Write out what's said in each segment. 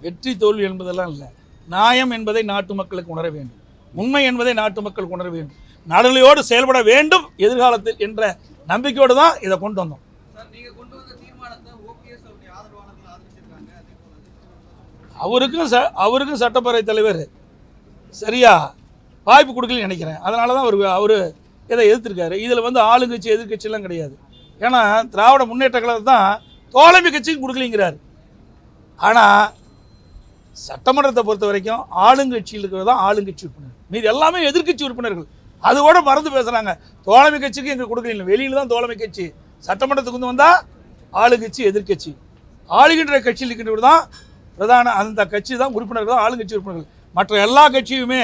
வெற்றி தோல்வி என்பதெல்லாம் இல்லை. நியாயம் என்பதை நாட்டு மக்களுக்கு உணர வேண்டும், உண்மை என்பதை நாட்டு மக்களுக்கு உணர வேண்டும், நடுநிலையோடு செயல்பட வேண்டும் எதிர்காலத்தில் என்ற நம்பிக்கையோடு தான் இதை கொண்டு வந்தோம். அவருக்கும் சட்டப்பேரவைத் தலைவர் சரியா வாய்ப்பு கொடுக்கலன்னு நினைக்கிறேன். அதனால தான் அவர் இதை எதிர்த்திருக்காரு. இதில் ஆளுங்கட்சி எதிர்கட்சியெல்லாம் கிடையாது. ஏன்னா திராவிட முன்னேற்ற கழகம் தான் தோழமை கட்சிக்கு கொடுக்கலிங்கிறார். ஆனால் சட்டமன்றத்தை பொறுத்த வரைக்கும் ஆளுங்கட்சியில் இருக்கிறது தான் ஆளுங்கட்சி உறுப்பினர், மீது எல்லாமே எதிர்கட்சி உறுப்பினர்கள். அது கூட மறந்து பேசுகிறாங்க. தோழமை கட்சிக்கு எங்களுக்கு கொடுக்கல, வெளியில் தான் தோழமை கட்சி. சட்டமன்றத்துக்கு வந்தால் ஆளுங்கட்சி எதிர்கட்சி, ஆளுகின்ற கட்சியில் இருக்கின்றவர் தான் பிரதான அந்த கட்சி தான் உறுப்பினர்கள் தான் ஆளுங்கட்சி உறுப்பினர்கள். மற்ற எல்லா கட்சியுமே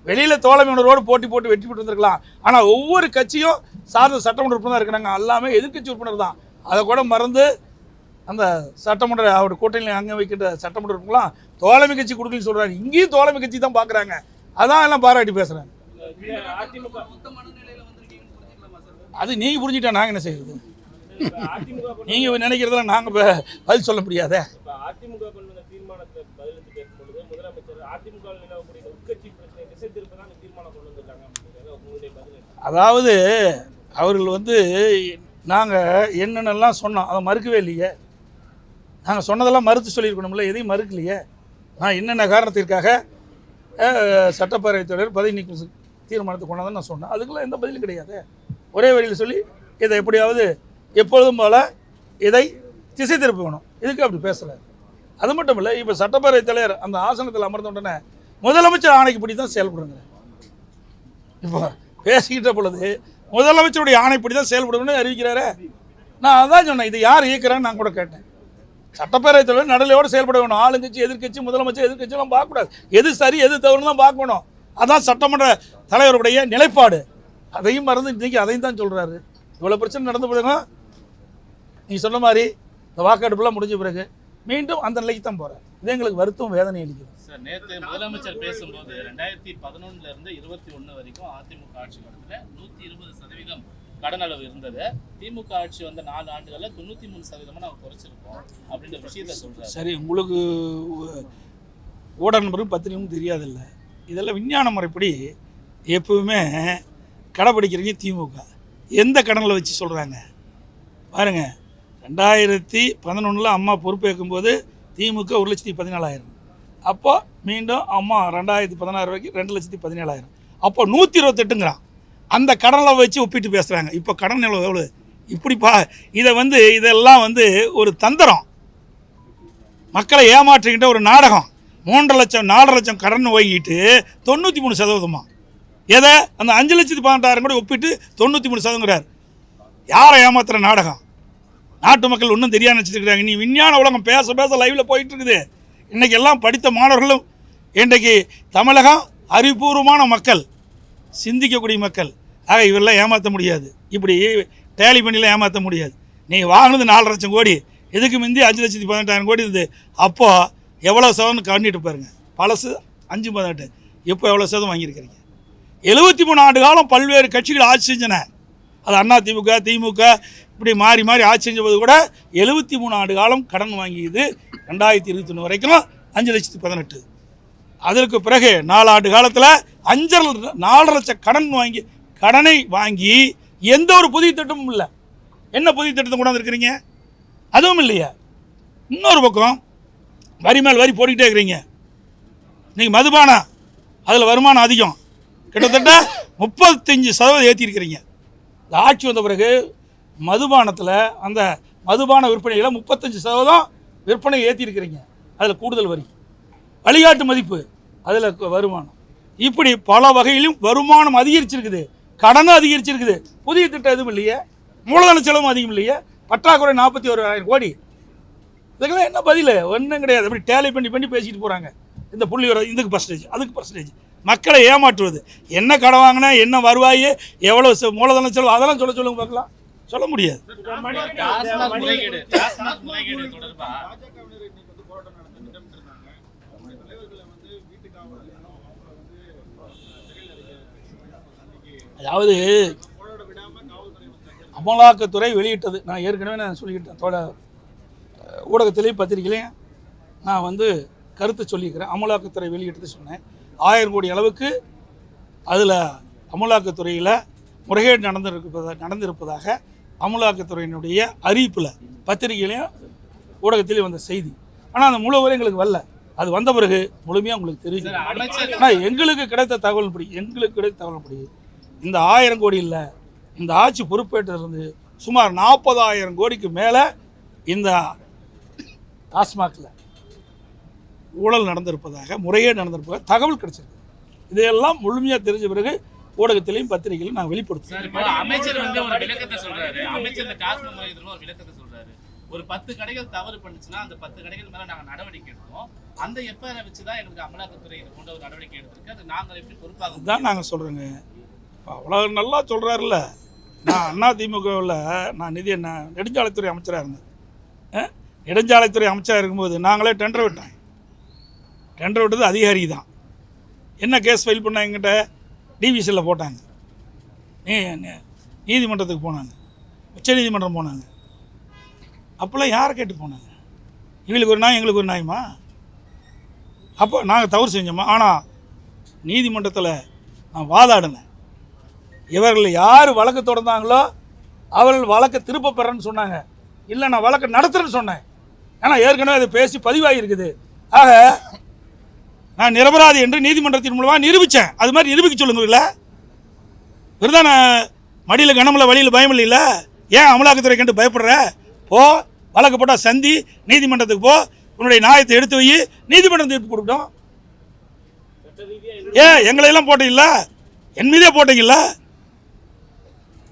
வெளியில் தோழமை உணர்வோடு போட்டு வெற்றி பெற்று வந்திருக்கலாம். ஆனால் ஒவ்வொரு கட்சியும் சார்ந்த சட்டமன்ற உறுப்பினர் இருக்கிறாங்க, எல்லாமே எதிர்கட்சி உறுப்பினர் தான். அதை கூட மறந்து அந்த சட்டமன்ற அவருடைய கூட்டணியில் அங்கே வைக்கின்ற சட்டமன்ற உறுப்பினர்களாம் தோழமை கட்சி கொடுக்கலன்னு சொல்கிறாங்க. இங்கேயும் தோழமை கட்சி தான் பார்க்குறாங்க. அதான் எல்லாம் பாராட்டி பேசுகிறாங்க. அது நீங்கள் புரிஞ்சுட்டா நாங்கள் என்ன செய்யுது? நீங்கள் நினைக்கிறதெல்லாம் நாங்கள் பதில் சொல்ல முடியாதே. அதாவது அவர்கள் நாங்கள் என்னென்னலாம் சொன்னோம் அதை மறுக்கவே இல்லையே. நாங்கள் சொன்னதெல்லாம் மறுத்து சொல்லியிருக்கணும்ல, எதையும் மறுக்கலையே. நான் என்னென்ன காரணத்திற்காக சட்டப்பேரவைத் தலைவர் பதவி நீக்கம் தீர்மானத்தை கொண்டாந்து நான் சொன்னேன். அதுக்கெல்லாம் எந்த பதிலும் கிடையாது. ஒரே வழியில் சொல்லி இதை எப்படியாவது எப்பொழுதும் போல் இதை திசை திருப்ப வேணும். இதுக்கு அப்படி பேசுகிறார். அது மட்டும் இல்லை, இப்போ சட்டப்பேரவைத் தலைவர் அந்த ஆசனத்தில் அமர்ந்த உடனே முதலமைச்சர் ஆணைக்குப்படி தான் செயல்படுங்க. இப்போ பேசிக்கிட்ட பொழுது முதலமைச்சருடைய ஆணைப்படி தான் செயல்படணும்னு அறிவிக்கிறாரு. நான் அதான் சொன்னேன், இது யார் இயக்குறான்னு நான் கூட கேட்டேன். சட்டப்பேரவைத் தலைவர் நடுநிலையோடு செயல்பட வேணும். ஆளுங்கட்சி எதிர்கட்சி முதலமைச்சர் எதிர்கட்சியெல்லாம் பார்க்கக்கூடாது. எது சரி எது தவறுன்னு தான் பார்க்கணும். அதான் சட்டமன்ற தலைவருடைய நிலைப்பாடு. அதையும் மறந்து இன்றைக்கி அதையும் தான் சொல்கிறாரு. இவ்வளோ பிரச்சனை நடந்த பிறகு நீங்கள் சொன்ன மாதிரி இந்த வாக்கெடுப்புலாம் முடிஞ்ச பிறகு மீண்டும் அந்த நிலைக்கு தான் போகிறார். இது எங்களுக்கு வருத்தம் வேதனை அளிக்குது. சார், நேற்று முதலமைச்சர் பேசும்போது 2011 21 வரைக்கும் அதிமுக ஆட்சி காலத்தில் 120% கடன் அளவு இருந்தது. திமுக ஆட்சி வந்த 4 ஆண்டுகளில் 93% நாங்கள் குறைச்சிருக்கோம் அப்படின்ற விஷயத்த சொல்கிறார். சரி, உங்களுக்கு ஊடக நம்பரும் பத்திரிகையும் தெரியாதில்லை. இதெல்லாம் விஞ்ஞான முறைப்படி எப்பவுமே கடைப்பிடிக்கிறீங்க. திமுக எந்த கடனில் வச்சு சொல்கிறாங்க பாருங்க. 2011 அம்மா பொறுப்பேற்கும்போது திமுக 1,14,000. அப்போ மீண்டும் அம்மா 2016 வரைக்கும் 2,17,000. அப்போ 128ங்கிறான். அந்த கடனை வச்சு ஒப்பிட்டு பேசுகிறாங்க. இப்போ கடன் எவ்வளோ இப்படிப்பா. இதை இதெல்லாம் ஒரு தந்திரம், மக்களை ஏமாற்றுகின்ற ஒரு நாடகம். 3 லட்சம் 4 லட்சம் கடன் வாங்கிட்டு 93%. எதை அந்த 5,18,000 கூட ஒப்பிட்டு 93%. யாரை ஏமாத்துகிற நாடகம்? நாட்டு மக்கள் ஒன்றும் தெரியாது நினச்சிட்டு. நீ விஞ்ஞான உலகம் பேச பேச லைவில் போயிட்டு இருக்குது. இன்றைக்கி எல்லாம் படித்த மாணவர்களும் இன்றைக்கு தமிழகம் அறிவுபூர்வமான மக்கள், சிந்திக்கக்கூடிய மக்கள். ஆக இவரெல்லாம் ஏமாற்ற முடியாது, இப்படி டேலி பண்ணிலாம் ஏமாற்ற முடியாது. நீங்கள் வாங்கினது 4 லட்சம் கோடி, இதுக்கு முந்தி 5,18,000 கோடி இருந்தது. அப்போது எவ்வளோ சதவீதம் கண்ணிட்டு பாருங்க. பழசு 5-18, இப்போ எவ்வளோ சதவீதம் வாங்கியிருக்கிறீங்க? 73 ஆண்டு காலம் பல்வேறு கட்சிகள் ஆட்சி செஞ்சன. அது அண்ணா திமுக திமுக இப்படி மாறி மாறி ஆட்சி செஞ்சபோது கூட 73 ஆண்டு காலம் கடன் வாங்கியது. 2021 வரைக்கும் 5,18,000. அதற்கு பிறகு 4 ஆண்டு காலத்தில் 4 லட்சம் கடனை வாங்கி எந்த ஒரு புதிய திட்டமும் இல்லை. என்ன புதிய திட்டத்தை கொண்டாந்துருக்கிறீங்க? அதுவும் இல்லையா. இன்னொரு பக்கம் வரி மேல் வரி போட்டுக்கிட்டே இருக்கிறீங்க. நீங்கள் மதுபானம் அதில் வருமானம் அதிகம், கிட்டத்தட்ட 35% ஏற்றிருக்கிறீங்க. இந்த ஆட்சி வந்த பிறகு மதுபானத்தில் அந்த மதுபான விற்பனையில் 35% விற்பனை ஏற்றிருக்கிறீங்க. அதில் கூடுதல் வரி, வழிகாட்டு மதிப்பு, அதில் வருமானம், இப்படி பல வகையிலும் வருமானம் அதிகரிச்சிருக்குது, கடனும் அதிகரிச்சிருக்குது. புதிய திட்டம் எதுவும் இல்லையே, மூலதன செலவும் அதிகம் இல்லையே, பற்றாக்குறை 41,000 கோடி. இதுக்கெல்லாம் என்ன பதில்? ஒன்றும் கிடையாது. அப்படி டேலி பண்ணி பேசிட்டு போகிறாங்க. இந்த புள்ளி வர இதுக்கு பர்சன்டேஜ் அதுக்கு பர்சன்டேஜ், மக்களை ஏமாற்றுவது. என்ன கடன் வாங்கினா என்ன வருவாய், எவ்வளோ மூலதன செலவு, அதெல்லாம் சொல்லுங்க பார்க்கலாம். சொல்ல முடியாது. அதாவது அமலாக்கத்துறை வெளியிட்டது, நான் ஏற்கனவே சொல்லிக்கிட்டேன், ஊடகத்திலையும் பத்திரிகையிலையும் நான் கருத்தை சொல்லியிருக்கிறேன். அமலாக்கத்துறை வெளியிட்டது சொன்னேன். 1000 கோடி அளவுக்கு அதில் அமலாக்கத்துறையில் முறைகேடு நடந்திருப்பதாக அமலாக்கத்துறையினுடைய அறிவிப்பில் பத்திரிகையிலையும் ஊடகத்திலையும் வந்த செய்தி. ஆனால் அந்த முழு எங்களுக்கு வரல. அது வந்த பிறகு முழுமையாக உங்களுக்கு தெரியும். ஆனால் எங்களுக்கு கிடைத்த தகவல்படி இந்த 1000 கோடி இல்லை, இந்த ஆட்சி பொறுப்பேற்றிருந்து சுமார் 40,000 கோடிக்கு மேலே இந்த டாஸ்மாகில் ஊழல் நடந்திருப்பதாக, முறையே நடந்திருப்பதாக தகவல் கிடைச்சிருக்கு. இதையெல்லாம் முழுமையாக தெரிஞ்ச பிறகு ஊடகத்திலையும் பத்திரிகையிலும் நாங்கள் வெளிப்படுத்துவோம். அமைச்சர் வந்து ஒரு விளக்கத்தை சொல்றாரு. அமைச்சர் இந்த டாஸ்மாக் முறை ஒரு விளக்கத்தை சொல்றாரு. ஒரு 10 கடைகள் தவறு பண்ணுச்சுன்னா அந்த 10 கடைகள் மேல நாங்கள் நடவடிக்கை எடுப்போம். அந்த எஃப்ஐஆரை வச்சு தான் எங்களுக்கு அமலாக்கத்துறை இது போன்ற ஒரு நடவடிக்கை எடுத்திருக்கு. அது நாங்கள் எப்படி பொறுப்பாக தான் நாங்கள் சொல்கிறோங்க. இப்போ அவ்வளோ நல்லா சொல்கிறாருல்ல. நான் அதிமுகவில் நான் நெடுஞ்சாலைத்துறை அமைச்சராக இருந்தேன். நெடுஞ்சாலைத்துறை அமைச்சராக இருக்கும்போது நாங்களே டெண்டர் விட்டோம். டெண்டர் விட்டது அதிகாரி தான். என்ன கேஸ் ஃபைல் பண்ணாங்க, எங்கிட்ட டிவிசியில் போட்டாங்க, நீதிமன்றத்துக்கு போனாங்க, உச்சநீதிமன்றம் போனாங்க. அப்போல்லாம் யாரை கேட்டு போனாங்க? இவங்களுக்கு ஒரு நியாயம் எங்களுக்கு ஒரு நியாயமா? அப்போ நாங்கள் தவறு செஞ்சோமா? ஆனால் நீதிமன்றத்தில் நான் வாதாடினேன். இவர்கள் யார் வழக்கு தொடர்ந்தாங்களோ அவர்கள் வழக்கை திரும்ப பெறன்னு சொன்னாங்க. இல்லை, நான் வழக்கை நடத்துகிறேன்னு சொன்னேன். ஏன்னா ஏற்கனவே அதை பேசி பதிவாகியிருக்குது. ஆக நான் நிரபராதி என்று நீதிமன்றத்தின் மூலமாக நிரூபித்தேன். அது மாதிரி நிரூபிக்க சொல்லுங்க. இல்லை விருதான மடியில் கனமில்ல வழியில் பயம் இல்லை. ஏன் அமலாக்கத்துறை கண்டு பயப்படுற? போ, வழக்கு போட்டால் சந்தி, நீதிமன்றத்துக்கு போ, உன்னுடைய நியாயத்தை எடுத்து வை, நீதிமன்றம் தீர்ப்பு கொடுக்கட்டும். எங்களையெல்லாம் போட்டீங்கள, என் மீதே போட்டீங்கல்ல.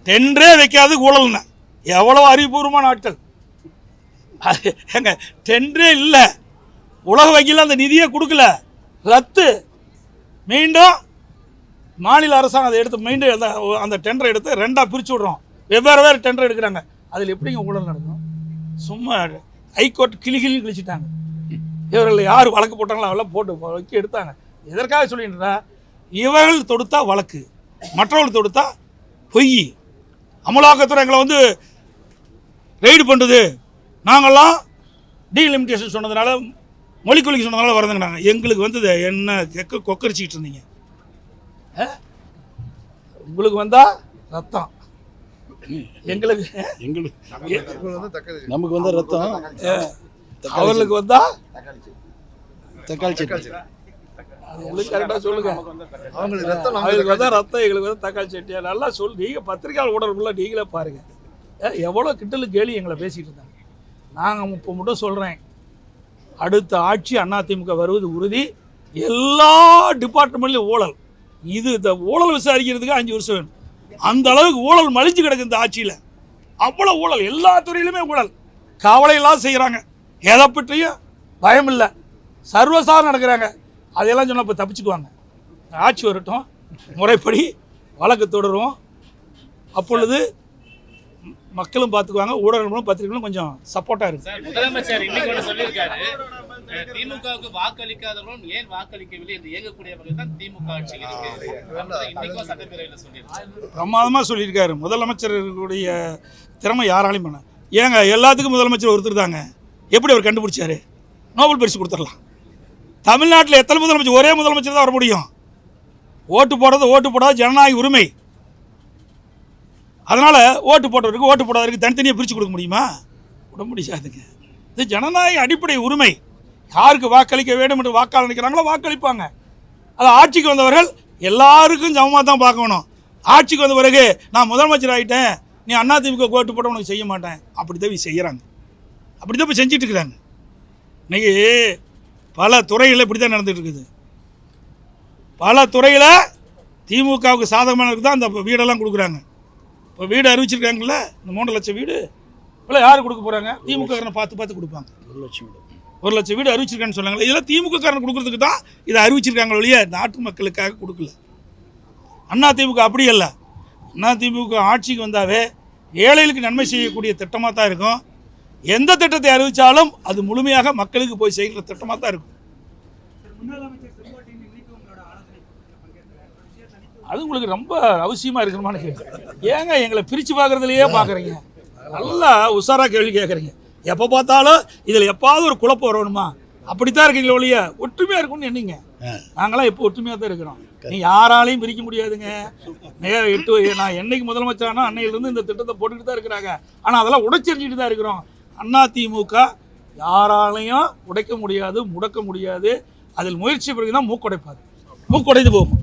டெண்டரே வைக்காது ஊழல்னா எவ்வளோ அறிவுபூர்வமான ஆட்கள். எங்க டெண்டரே இல்லை, உலக வங்கியில் அந்த நிதியை கொடுக்கல, ரத்து. மீண்டும் மாநில அரசாங்கம் அதை எடுத்து மீண்டும் அந்த டெண்டரை எடுத்து 2ஆக பிரித்து விட்றோம். வெவ்வேறு டெண்டர் எடுக்கிறாங்க. அதில் எப்படிங்க ஊழல் நடக்கும்? சும்மா ஹைகோர்ட் கிழிச்சிட்டாங்க. இவர்கள் யார் வழக்கு போட்டாங்களோ அவெல்லாம் போட்டு வைக்க எடுத்தாங்க. எதற்காக சொல்லிட்டுனா, இவர்கள் தொடுத்தா வழக்கு, மற்றவர்கள் தொடுத்தா பொய். அமலாக்கத்துறை எங்களை வந்து ரெய்டு பண்ணுறது, நாங்கள்லாம் டீலிமிட்டேஷன் சொன்னதுனால, மொழி கொள்கை சொன்னதுனால வரதுங்கிறாங்க. எங்களுக்கு வந்தது என்ன கொக்கரிச்சிக்கிட்டு இருந்தீங்க? உங்களுக்கு வந்தால் ரத்தம், எங்களுக்கு நமக்கு வந்த ரத்தம், அவர்களுக்கு வந்தா தக்காளி சட்னி. கரெக்டாக சொல்லுங்க. அவங்களுக்கு வந்தா ரத்தம், எங்களுக்கு வந்து தக்காளி சட்னியா? நல்லா சொல்லு. நீங்கள் பத்திரிகையாளர் ஊடகக்குள்ள நீங்களே பாருங்க, எவ்வளோ கிட்டலு கேலி எங்களை பேசிகிட்டு இருந்தாங்க. நாங்கள் இப்போ மட்டும் சொல்கிறேன், அடுத்த ஆட்சி அதிமுக வருவது உறுதி. எல்லா டிபார்ட்மெண்ட்லையும் ஊழல். இந்த ஊழல் விசாரிக்கிறதுக்கு 5 வருஷம் வேணும். அந்த அளவுக்கு ஊழல் மலிஞ்சு கிடக்கு இந்த ஆட்சியில். அவ்வளோ ஊழல், எல்லா துறையிலுமே ஊழல். கவலையெல்லாம் செய்கிறாங்க, எதை பற்றியும் பயம் இல்லை, சர்வசாதாரணம் நடக்கிறாங்க. அதையெல்லாம் சொன்னால் இப்போ தப்பிச்சுக்குவாங்க. ஆட்சி வரட்டும், முறைப்படி வழக்கு தொடரும். அப்பொழுது மக்களும் பார்த்துக்குவாங்க, ஊடகங்களும் பத்திரிகைகளும் கொஞ்சம் சப்போர்ட்டாக இருக்கு. முதலமைச்சர் இன்னைக்கு சொல்லியிருக்காரு, திமுகவுக்கு வாக்களிக்காதவர்களும் ஏன் வாக்களிக்கவில்லை என்று இயங்கக்கூடிய வகையில் தான் திமுக ஆட்சி இருக்கு. இன்னைக்கும் சட்டப்பேரவையில் சொல்லியிருக்காரு, பிரமாதமாக சொல்லியிருக்காரு. முதலமைச்சருடைய திறமை யாராலையும் பண்ண. ஏங்க எல்லாத்துக்கும் முதலமைச்சர் ஒருத்தர் தாங்க, எப்படி அவர் கண்டுபிடிச்சாரு? நோபல் பரிசு கொடுத்துடலாம். தமிழ்நாட்டில் எத்தனை முதலமைச்சர்? ஒரே முதலமைச்சர் தான் வர முடியும். ஓட்டு போடாத ஜனநாயக உரிமை. அதனால் ஓட்டு போட்டவருக்கு ஓட்டு போடாதவருக்கு தனித்தனியாக பிரித்து கொடுக்க முடியுமா? விட முடியாதுங்க. இது ஜனநாயக அடிப்படை உரிமை. யாருக்கு வாக்களிக்க வேண்டும் என்று வாக்காளர் நினைக்கிறாங்களோ வாக்களிப்பாங்க. அது ஆட்சிக்கு வந்தவர்கள் எல்லாருக்கும் சமமாக தான் பார்க்கணும். ஆட்சிக்கு வந்த பிறகு நான் முதலமைச்சர் ஆகிட்டேன், நீ அதிமுக ஓட்டு போட்ட உனக்கு செய்ய மாட்டேன், அப்படி தான் செய்கிறாங்க. அப்படி தான் இப்போ செஞ்சுட்டு இருக்கிறாங்க. இன்றைக்கி பல துறைகளில் இப்படி தான் நடந்துகிட்டு இருக்குது. பல துறையில் திமுகவுக்கு சாதகமானதுக்கு தான் அந்த வீடெல்லாம் கொடுக்குறாங்க. இப்போ வீடு அறிவிச்சிருக்காங்கல்ல, இந்த 3 லட்சம் வீடு இல்லை யார் கொடுக்க போகிறாங்க? திமுககாரனை பார்த்து கொடுப்பாங்க. 1 லட்சம் வீடு அறிவிச்சிருக்கான்னு சொன்னாங்களே, இதெல்லாம் திமுககாரன் கொடுக்குறதுக்கு தான் இதை அறிவிச்சிருக்காங்க ஒழிய நாட்டு மக்களுக்காக கொடுக்கல. அதிமுக அப்படி இல்லை. அதிமுக ஆட்சிக்கு வந்தாவே ஏழைகளுக்கு நன்மை செய்யக்கூடிய திட்டமாக தான் இருக்கும். எந்த திட்டத்தை அறிவித்தாலும் அது முழுமையாக மக்களுக்கு போய் செய்கிற திட்டமாக தான் இருக்கும். அது உங்களுக்கு ரொம்ப அவசியமாக இருக்கணுமான்னு கேட்குறேன். ஏங்க எங்களை பிரித்து பார்க்குறதுலையே பார்க்குறீங்க? நல்லா உஷாராக கேள்வி கேட்குறீங்க. எப்போ பார்த்தாலும் இதில் எப்பாவது ஒரு குழப்பம் வரணுமா? அப்படித்தான் இருக்கீங்களா ஒழிய ஒற்றுமையாக இருக்கும்னு என்னங்க? நாங்களாம் எப்போ ஒற்றுமையாக தான் இருக்கிறோம். நீ யாராலையும் பிரிக்க முடியாதுங்க. நான் என்னைக்கு முதலமைச்சரானோ அன்னையிலிருந்து இந்த திட்டத்தை போட்டுக்கிட்டு தான் இருக்கிறாங்க. ஆனால் அதெல்லாம் உடைச்செறிஞ்சிட்டு தான் இருக்கிறோம். அதிமுக யாராலையும் உடைக்க முடியாது, முடக்க முடியாது. அதில் முயற்சி பிறகு தான் மூக்குடைப்பார். மூக்குடைந்து போகும்.